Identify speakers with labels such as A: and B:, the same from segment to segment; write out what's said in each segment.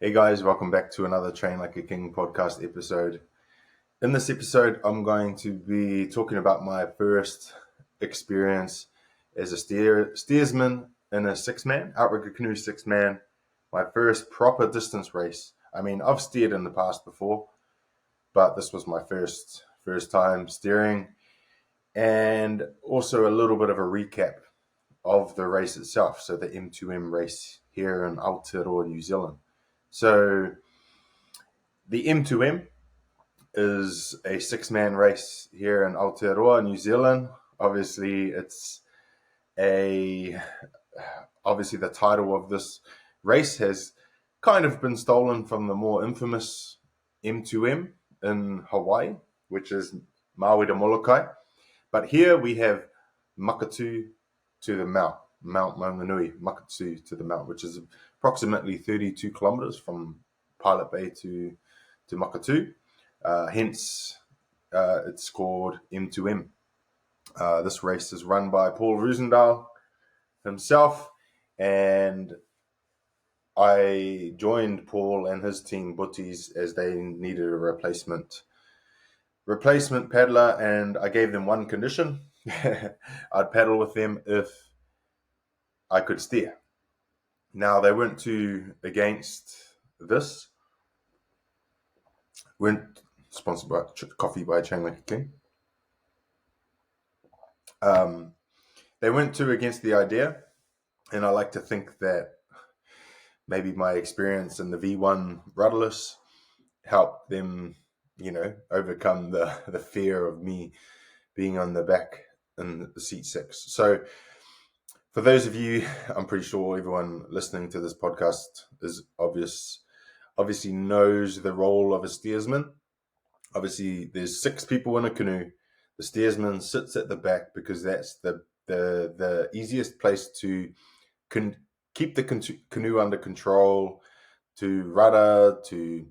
A: Hey guys, welcome back to another Train Like a King podcast episode. In this episode, I'm going to be talking about my first experience as a steersman in a six-man, outrigger canoe six-man, my first proper distance race. I mean, I've steered in the past before, but this was my first time steering, and also a little bit of a recap of the race itself, so the M2M race here in Aotearoa, New Zealand. So the M2M is a six-man race here in Aotearoa, New Zealand. Obviously, the title of this race has kind of been stolen from the more infamous M2M in Hawaii, which is Maui to Molokai. But here we have Maketu to the Mount Maunganui, Maketu to the Mount, which is approximately 32 kilometers from Pilot Bay to Maketu. Hence, it's called M2M. This race is run by Paul Roosendahl himself, and I joined Paul and his team Butties as they needed a replacement paddler, and I gave them one condition. I'd paddle with them if I could steer. Now, they weren't too against this. Weren't sponsored by coffee by TRAINLIKEAKING. They weren't too against the idea, and I like to think that maybe my experience in the V1 rudderless helped them, overcome the fear of me being on the back in the seat 6. So for those of you, I'm pretty sure everyone listening to this podcast is obviously knows the role of a steersman. Obviously, there's 6 people in a canoe. The steersman sits at the back because that's the easiest place to keep the canoe under control, to rudder, to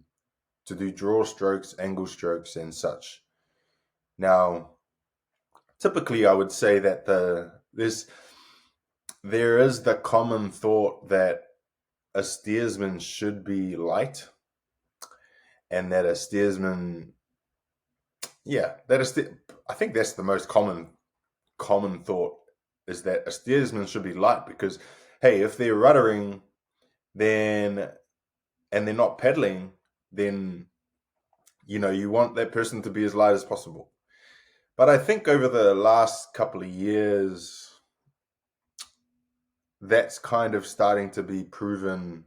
A: do draw strokes, angle strokes, and such. Now, typically, I would say that there is the common thought that a steersman should be light, and that a steersman, I think that's the most common thought, is that a steersman should be light because, hey, if they're ruddering, and they're not paddling, then you want that person to be as light as possible. But I think over the last couple of years, that's kind of starting to be proven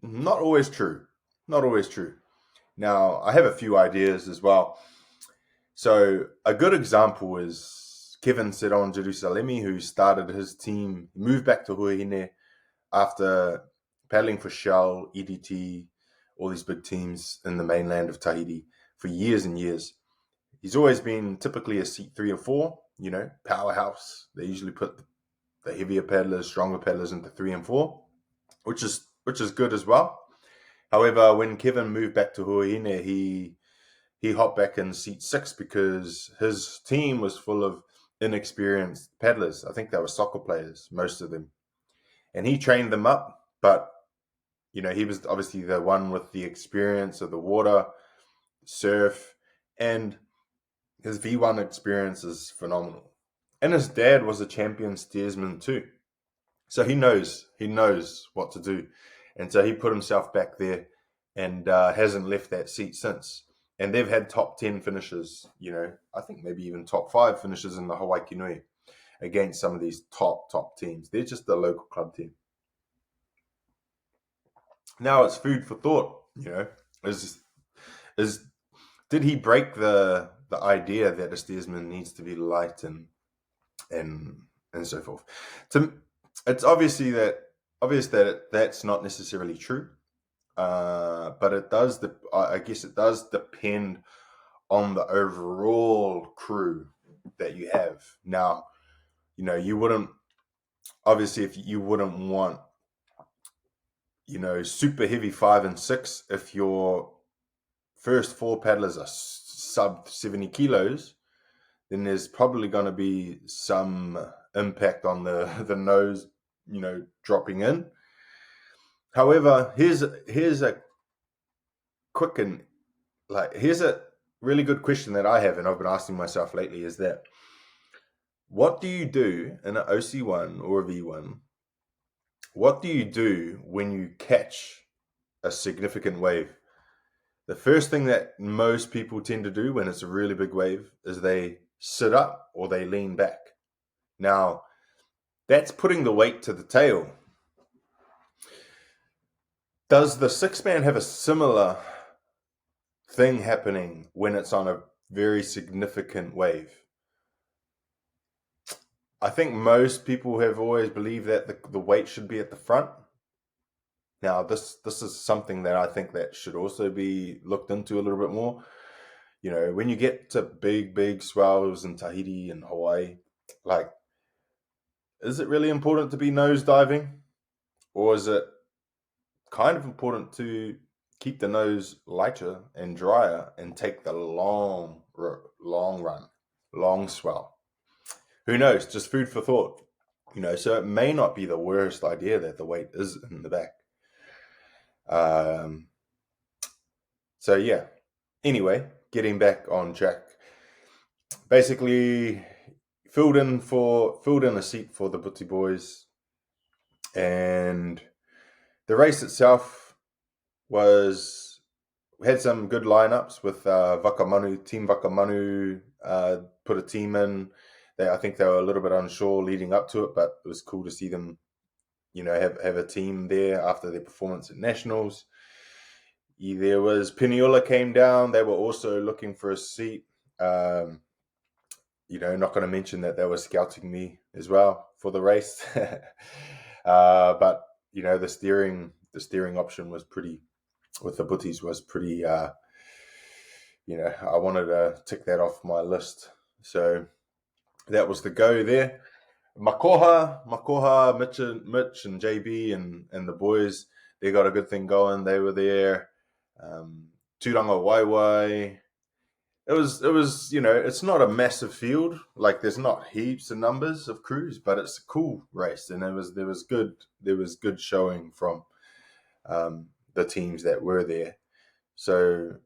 A: not always true. Now, I have a few ideas as well. So a good example is Kevin Seron Jerusalemi, who started his team, moved back to Huahine after paddling for Shell, EDT, all these big teams in the mainland of Tahiti for years and years. He's always been typically a seat 3 or 4, powerhouse. They usually put the heavier paddlers, stronger paddlers into 3 and 4, which is good as well. However, when Kevin moved back to Huahine, he hopped back in seat 6 because his team was full of inexperienced paddlers. I think they were soccer players, most of them. And he trained them up, but he was obviously the one with the experience of the water, surf, and his V1 experience is phenomenal. And his dad was a champion steersman too. So he knows what to do. And so he put himself back there and hasn't left that seat since. And they've had top 10 finishes, I think maybe even top 5 finishes in the Hawaii Kinui against some of these top teams. They're just the local club team. Now it's food for thought, did he break the idea that a steersman needs to be light and so forth? It's obvious that that's not necessarily true, but it does. I guess it does depend on the overall crew that you have. Now, you wouldn't want super heavy 5 and 6 if your first 4 paddlers are sub 70 kilos, then there's probably going to be some impact on the nose, dropping in. However, here's a quick and here's a really good question that I have, and I've been asking myself lately, is that what do you do in an OC1 or a V1? What do you do when you catch a significant wave? The first thing that most people tend to do when it's a really big wave is they sit up or they lean back. Now, that's putting the weight to the tail. Does the six-man have a similar thing happening when it's on a very significant wave? I think most people have always believed that the weight should be at the front. Now, this is something that I think that should also be looked into a little bit more. You know, when you get to big swells in Tahiti and Hawaii, like, is it really important to be nose diving? Or is it kind of important to keep the nose lighter and drier and take the long run, long swell? Who knows? Just food for thought. You know, so it may not be the worst idea that the weight is in the back. So yeah. Anyway, getting back on track. Basically, filled in a seat for the Buti boys, and the race itself had some good lineups with Team Vakamanu put a team in. I think they were a little bit unsure leading up to it, but it was cool to see them, you know, have a team there after their performance at Nationals. There was Piniola came down. They were also looking for a seat. You know, not going to mention that they were scouting me as well for the race. But, you know, the steering option was pretty, with the Butties, was pretty, you know, I wanted to tick that off my list. So that was the go there. Makoha, Mitch and JB and the boys, they got a good thing going. They were there. Turanga Waiwai. It was, you know, it's not a massive field. Like, there's not heaps of numbers of crews, but it's a cool race, and there was good showing from the teams that were there. So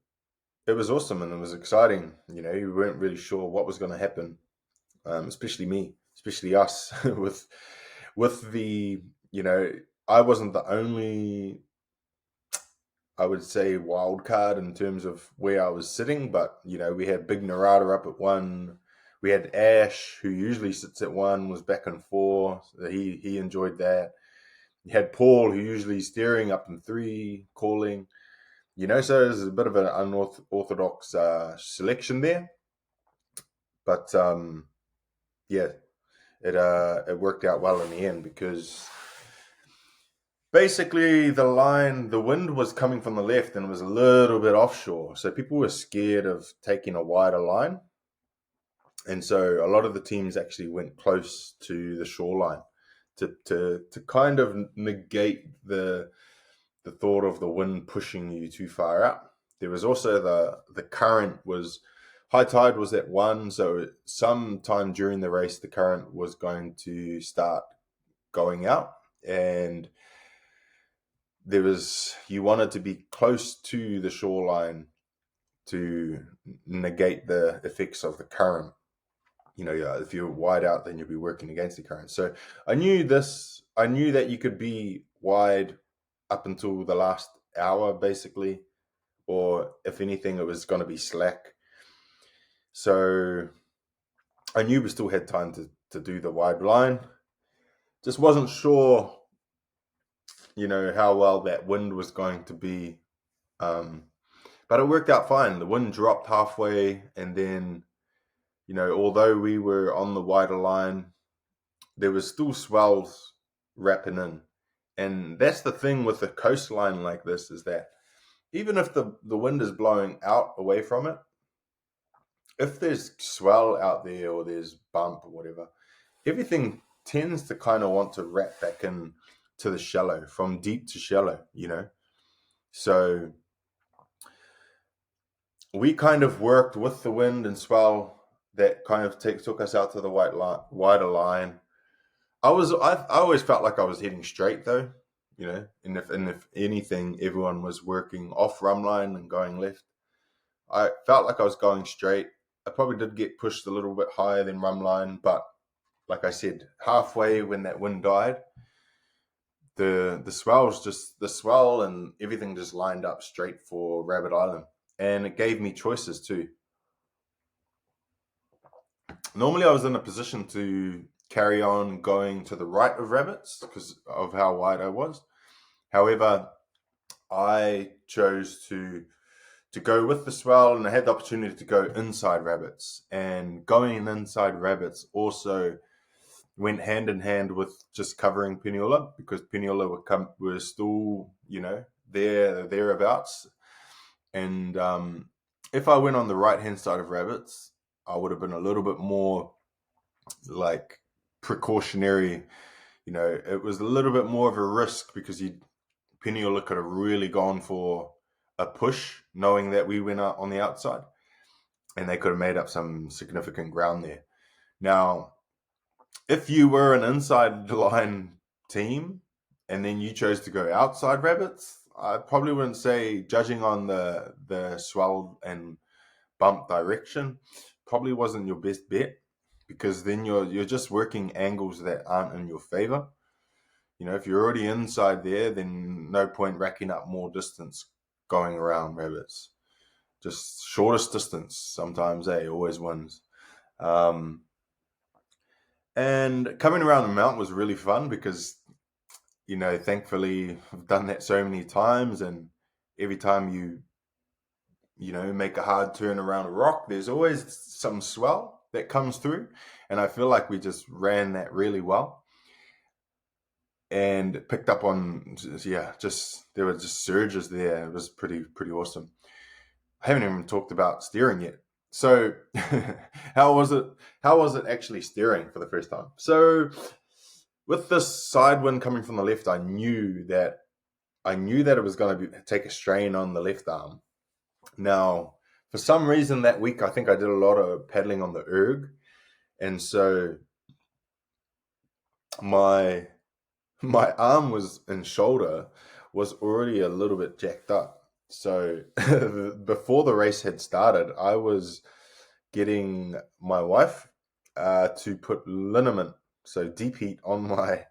A: it was awesome, and it was exciting. You know, you weren't really sure what was going to happen, especially us with the, you know, I wasn't the only, I would say, wild card in terms of where I was sitting, but, you know, we had Big Narada up at 1. We had Ash, who usually sits at 1, was back in 4. So he enjoyed that. You had Paul, who usually steering, up in 3, calling. You know, so there's a bit of an unorthodox selection there. But yeah, it worked out well in the end, because basically the wind was coming from the left and it was a little bit offshore. So people were scared of taking a wider line. And so a lot of the teams actually went close to the shoreline to kind of negate the thought of the wind pushing you too far out. There was also the current was, high tide was at 1, so sometime during the race the current was going to start going out, and you wanted to be close to the shoreline to negate the effects of the current. You know, if you're wide out, then you'll be working against the current. So I knew that you could be wide up until the last hour, basically, or if anything, it was going to be slack. So I knew we still had time to do the wide line. Just wasn't sure, you know, how well that wind was going to be. But it worked out fine. The wind dropped halfway, and then, you know, although we were on the wider line, there was still swells wrapping in. And that's the thing with a coastline like this, is that even if the wind is blowing out away from it, if there's swell out there or there's bump or whatever, everything tends to kind of want to wrap back in to the shallow, from deep to shallow, you know. So we kind of worked with the wind and swell that kind of took us out to the wider line. I always felt like I was heading straight, though. and if anything, everyone was working off run line and going left. I felt like I was going straight. I probably did get pushed a little bit higher than run line, but like I said, halfway when that wind died, the swell and everything just lined up straight for Rabbit Island, and it gave me choices too. Normally, I was in a position to carry on going to the right of Rabbits because of how wide I was. However, I chose to go with the swell, and I had the opportunity to go inside Rabbits. And going inside Rabbits also went hand in hand with just covering Peniola, because Peniola were still, thereabouts. And if I went on the right-hand side of Rabbits, I would have been a little bit more like precautionary. It was a little bit more of a risk because Peniola could have really gone for a push, knowing that we went out on the outside, and they could have made up some significant ground there. Now, if you were an inside the line team and then you chose to go outside Rabbits, I probably wouldn't say, judging on the swell and bump direction, probably wasn't your best bet, because then you're just working angles that aren't in your favor. If you're already inside there, then no point racking up more distance going around Rabbits. Just shortest distance sometimes, always wins. And coming around the mountain was really fun because, thankfully I've done that so many times, and every time you make a hard turn around a rock, there's always some swell that comes through. And I feel like we just ran that really well and picked up on, there were just surges there. It was pretty awesome. I haven't even talked about steering yet. So how was it actually steering for the first time? So with this side wind coming from the left, I knew that it was going to take a strain on the left arm. Now, for some reason that week, I think I did a lot of paddling on the erg, and so my arm and shoulder was already a little bit jacked up. So before the race had started, I was getting my wife to put liniment, so deep heat, on my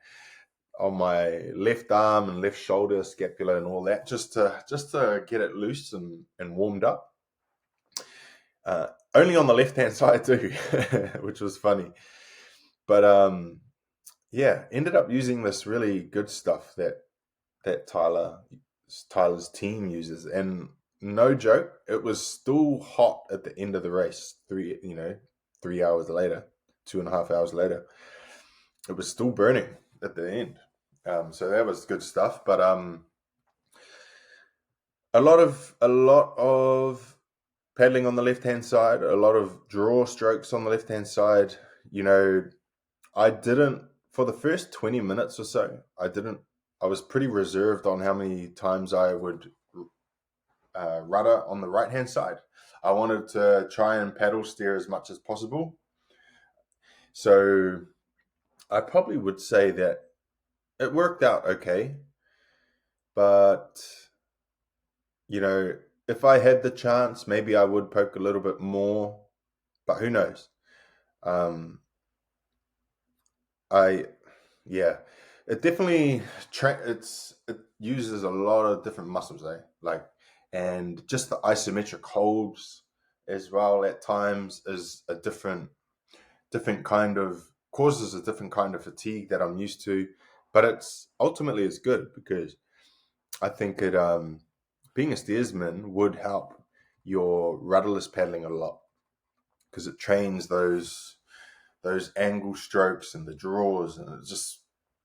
A: left arm and left shoulder, scapula, and all that, just to get it loose and warmed up. Only on the left hand side too, which was funny. But ended up using this really good stuff that Tyler's team uses, and no joke, it was still hot at the end of the race. 3 hours later, 2.5 hours later, it was still burning at the end. So that was good stuff. But a lot of paddling on the left hand side, a lot of draw strokes on the left hand side. I didn't, for the first 20 minutes or so, I was pretty reserved on how many times I would rudder on the right hand side. I wanted to try and paddle steer as much as possible. So I probably would say that it worked out okay. But, if I had the chance, maybe I would poke a little bit more, but who knows? It definitely it uses a lot of different muscles, and just the isometric holds as well at times is a different kind of, causes a different kind of fatigue that I'm used to, but it's ultimately is good because I think it being a steersman would help your rudderless paddling a lot, because it trains those angle strokes and the draws, and it's just,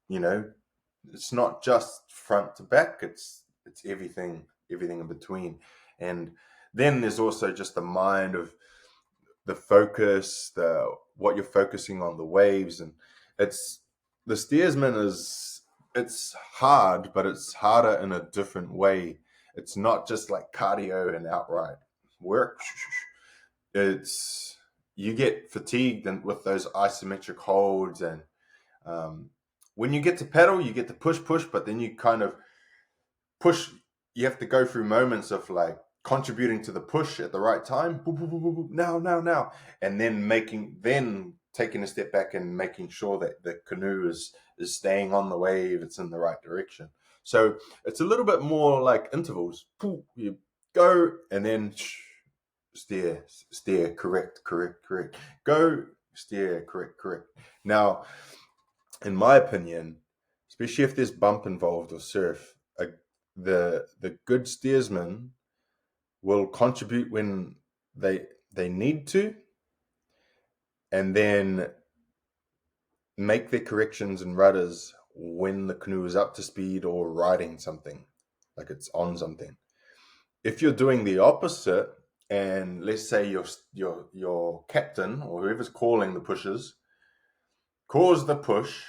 A: it's not just front to back, it's everything in between. And then there's also just the mind of the focus, what you're focusing on, the waves, and it's the steersman it's hard, but it's harder in a different way. It's not just like cardio and outright work. You get fatigued with those isometric holds, and when you get to paddle, you get to push, but then you kind of push. You have to go through moments of like contributing to the push at the right time. Boop, boop, boop, boop, boop, now, and then taking a step back and making sure that the canoe is staying on the wave. It's in the right direction. So it's a little bit more like intervals. You go and then steer, correct. Go, steer, correct. Now, in my opinion, especially if there's bump involved or surf, the good steersman will contribute when they need to, and then make their corrections and rudders when the canoe is up to speed or riding something, like it's on something. If you're doing the opposite, and let's say your captain or whoever's calling the pushes calls the push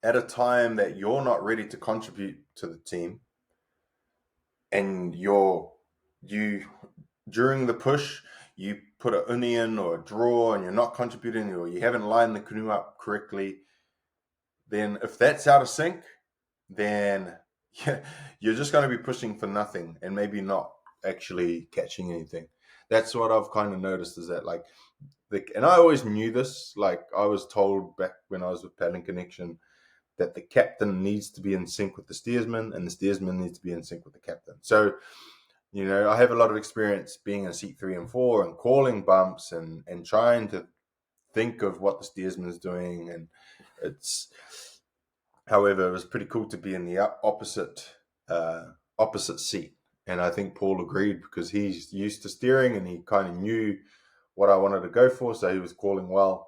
A: at a time that you're not ready to contribute to the team, and you during the push you put a uni in or a draw and you're not contributing, or you haven't lined the canoe up correctly, then if that's out of sync, then you're just going to be pushing for nothing and maybe not actually catching anything. That's what I've kind of noticed, is that like and I always knew this, like I was told back when I was with Paddling Connection that the captain needs to be in sync with the steersman and the steersman needs to be in sync with the captain. So, I have a lot of experience being in seat 3 and 4 and calling bumps and trying to think of what the steersman is doing. And however, it was pretty cool to be in the opposite seat. And I think Paul agreed, because he's used to steering and he kind of knew what I wanted to go for. So he was calling well.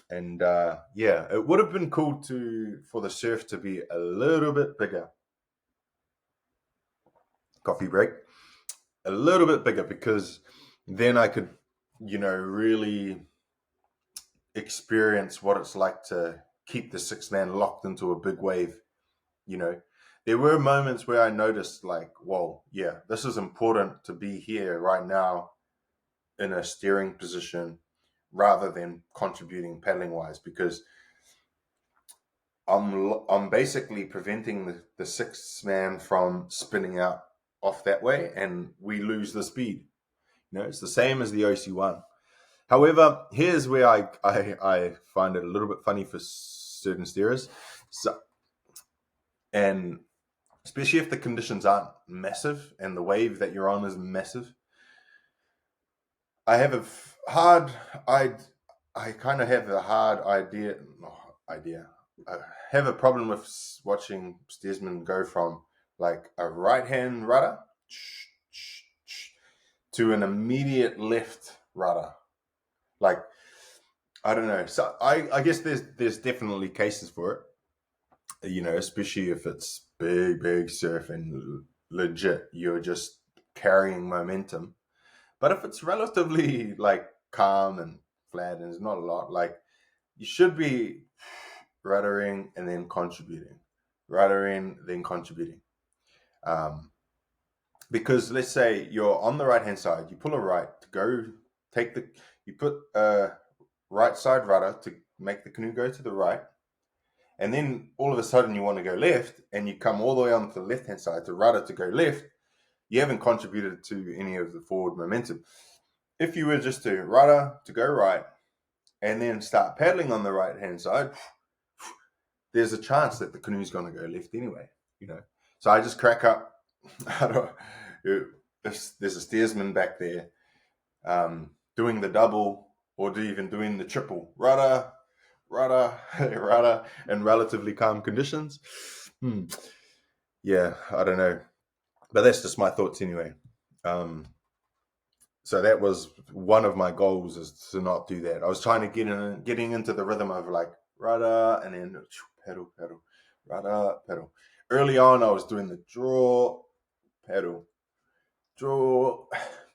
A: And it would have been cool for the surf to be a little bit bigger. Coffee break. A little bit bigger, because then I could, really experience what it's like to keep the 6-man locked into a big wave. There were moments where I noticed like, whoa, yeah, this is important to be here right now in a steering position rather than contributing paddling wise, because I'm basically preventing the 6-man from spinning out off that way, and we lose the speed. It's the same as the OC1. However, here's where I find it a little bit funny for certain steerers. So, and especially if the conditions aren't massive and the wave that you're on is massive, I have I kind of have a hard idea. I have a problem with watching steersmen go from like a right-hand rudder to an immediate left rudder. Like, I don't know. So I guess there's definitely cases for it, especially if it's big surf and legit, you're just carrying momentum. But if it's relatively like calm and flat and there's not a lot, like you should be ruddering and then contributing, ruddering, then contributing. Because let's say you're on the right-hand side, you pull a right to go you put a right side rudder to make the canoe go to the right. And then all of a sudden you want to go left and you come all the way onto the left-hand side to rudder to go left. You haven't contributed to any of the forward momentum. If you were just to rudder to go right and then start paddling on the right-hand side, there's a chance that the canoe's going to go left anyway, So I just crack up. If there's a steersman back there doing the double or even doing the triple, rudder, in relatively calm conditions. Yeah, I don't know. But that's just my thoughts anyway. So that was one of my goals, is to not do that. I was trying to getting into the rhythm of like rudder and then pedal, rudder, pedal. Early on, I was doing the draw, pedal,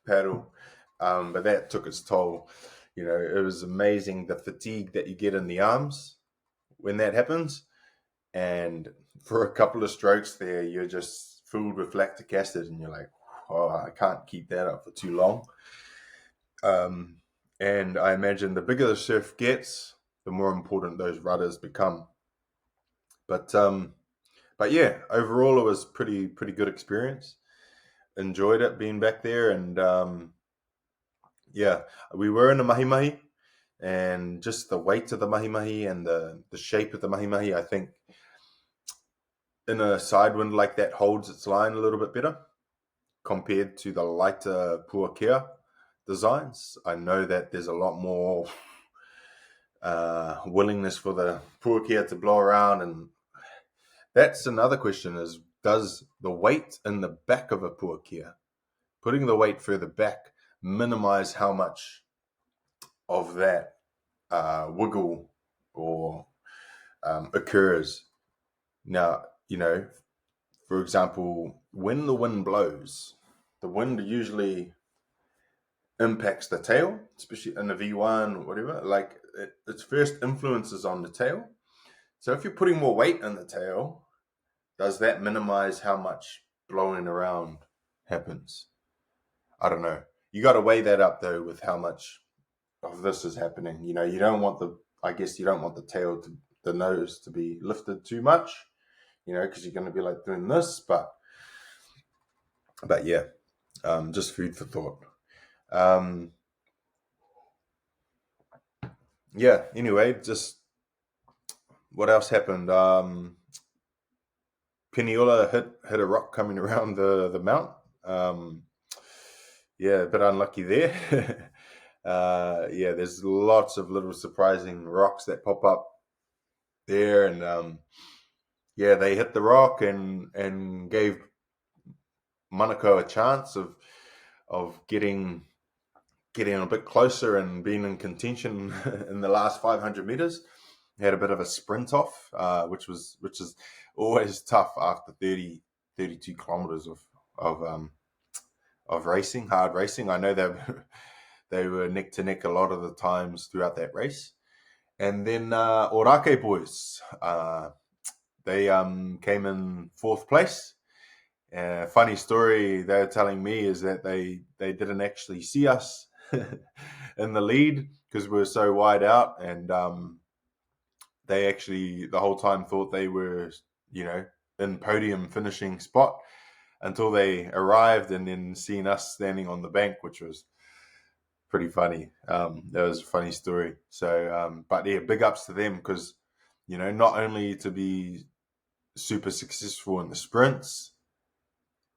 A: pedal. But that took its toll. It was amazing the fatigue that you get in the arms when that happens. And for a couple of strokes there, you're just filled with lactic acid and you're like, oh, I can't keep that up for too long. And I imagine the bigger the surf gets, the more important those rudders become. But yeah, overall it was pretty good experience. Enjoyed it being back there, and yeah, we were in the mahi mahi, and just the weight of the mahi mahi and the shape of the mahi mahi, I think in a side wind like that holds its line a little bit better compared to the lighter puakea designs. I know that there's a lot more willingness for the puakea to blow around, and that's another question: is does the weight in the back of a puakea, putting the weight further back, minimize how much of that wiggle or occurs? Now, for example, when the wind blows, the wind usually impacts the tail, especially in the V1 or whatever. Like its first influence is on the tail. So if you're putting more weight in the tail, does that minimize how much blowing around happens? I don't know. You got to weigh that up though with how much of this is happening. You don't want the tail to the nose to be lifted too much, because you're going to be like doing this, but yeah, just food for thought. Yeah, anyway, just what else happened? Peniola hit a rock coming around the mount. Yeah, a bit unlucky there. Yeah, there's lots of little surprising rocks that pop up there, and yeah, they hit the rock and gave Manukau a chance of getting a bit closer and being in contention in the last 500 meters. Had a bit of a sprint off, which is always tough after 32 kilometers of racing, hard racing. I know they were neck to neck a lot of the times throughout that race. And then Orake boys, they came in fourth place. Funny story they were telling me is that they didn't actually see us in the lead because we were so wide out, and they actually the whole time thought they were in podium finishing spot until they arrived and then seen us standing on the bank, which was pretty funny. That was a funny story. So but yeah, big ups to them because not only to be super successful in the sprints,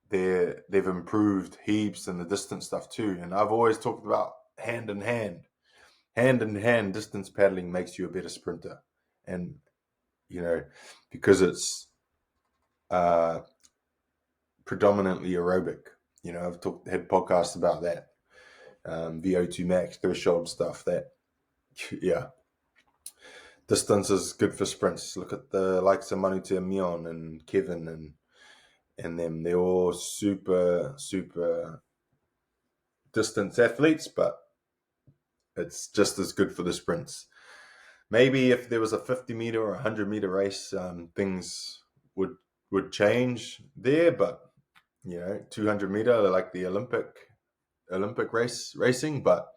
A: they've improved heaps in the distance stuff too. And I've always talked about hand in hand distance paddling makes you a better sprinter. And because it's predominantly aerobic. I've had podcasts about that, VO2 max threshold stuff. That yeah, distance is good for sprints. Look at the likes of Maketu and Mion and Kevin and them. They're all super distance athletes, but it's just as good for the sprints. Maybe if there was a 50 meter or 100 meter race, things would change there, but 200 meter like the Olympic racing, but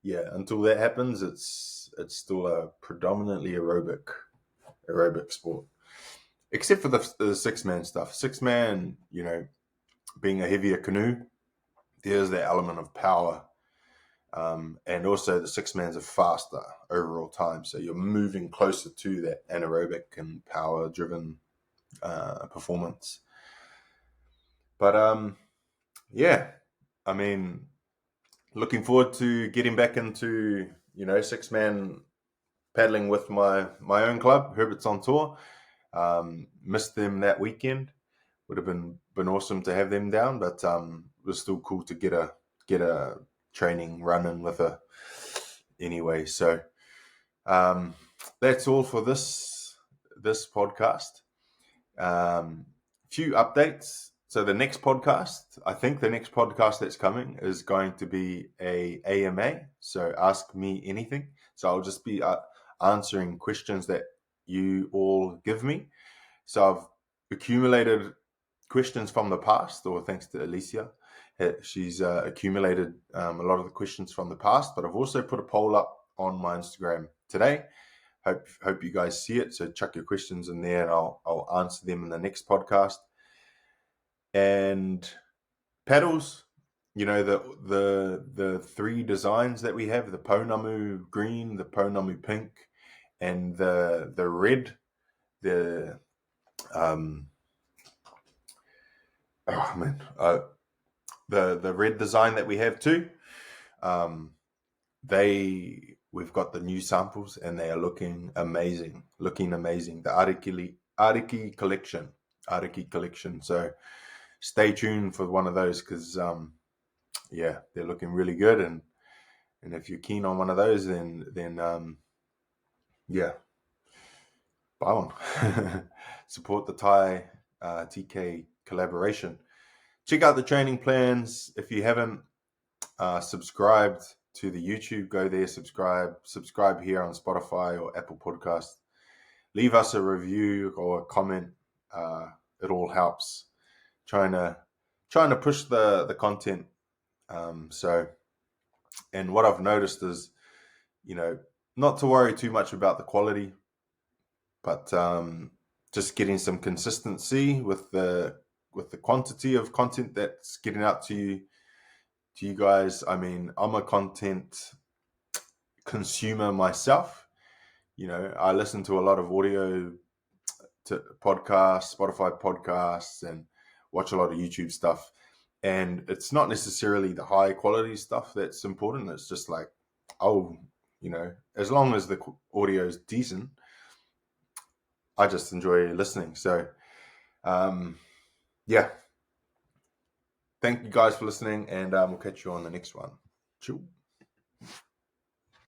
A: yeah, until that happens, it's still a predominantly aerobic sport, except for the 6-man stuff. 6-man, being a heavier canoe, there's that element of power. And also the 6-mans are faster overall time. So you're moving closer to that anaerobic and power driven performance. But yeah, I mean, looking forward to getting back into 6-man paddling with my own club, Herbert's on Tour. Missed them that weekend. Would have been awesome to have them down, but it was still cool to get a training running with her anyway. So that's all for this podcast. Few updates. So the next podcast, I think the next podcast that's coming is going to be a AMA. So ask me anything. So I'll just be answering questions that you all give me. So I've accumulated questions from the past, or thanks to Alicia, she's accumulated a lot of the questions from the past. But I've also put a poll up on my Instagram today Hope you guys see it. So chuck your questions in there, and I'll answer them in the next podcast. And paddles, the three designs that we have: the Pounamu green, the Pounamu pink, and the red. The the red design that we have too. We've got the new samples, and they are looking amazing. The Ariki collection. So stay tuned for one of those, because they're looking really good. And if you're keen on one of those, then buy one. Support the Thai TK collaboration. Check out the training plans. If you haven't subscribed to the YouTube, go there, subscribe here on Spotify or Apple Podcast. Leave us a review or a comment. It all helps. Trying to push the content. And what I've noticed is, not to worry too much about the quality, but just getting some consistency with the quantity of content that's getting out to you guys. I mean, I'm a content consumer myself. I listen to a lot of audio podcasts, Spotify podcasts, and watch a lot of YouTube stuff. And it's not necessarily the high quality stuff that's important. It's just like, as long as the audio is decent, I just enjoy listening. So, thank you guys for listening, and we'll catch you on the next one. Ciao.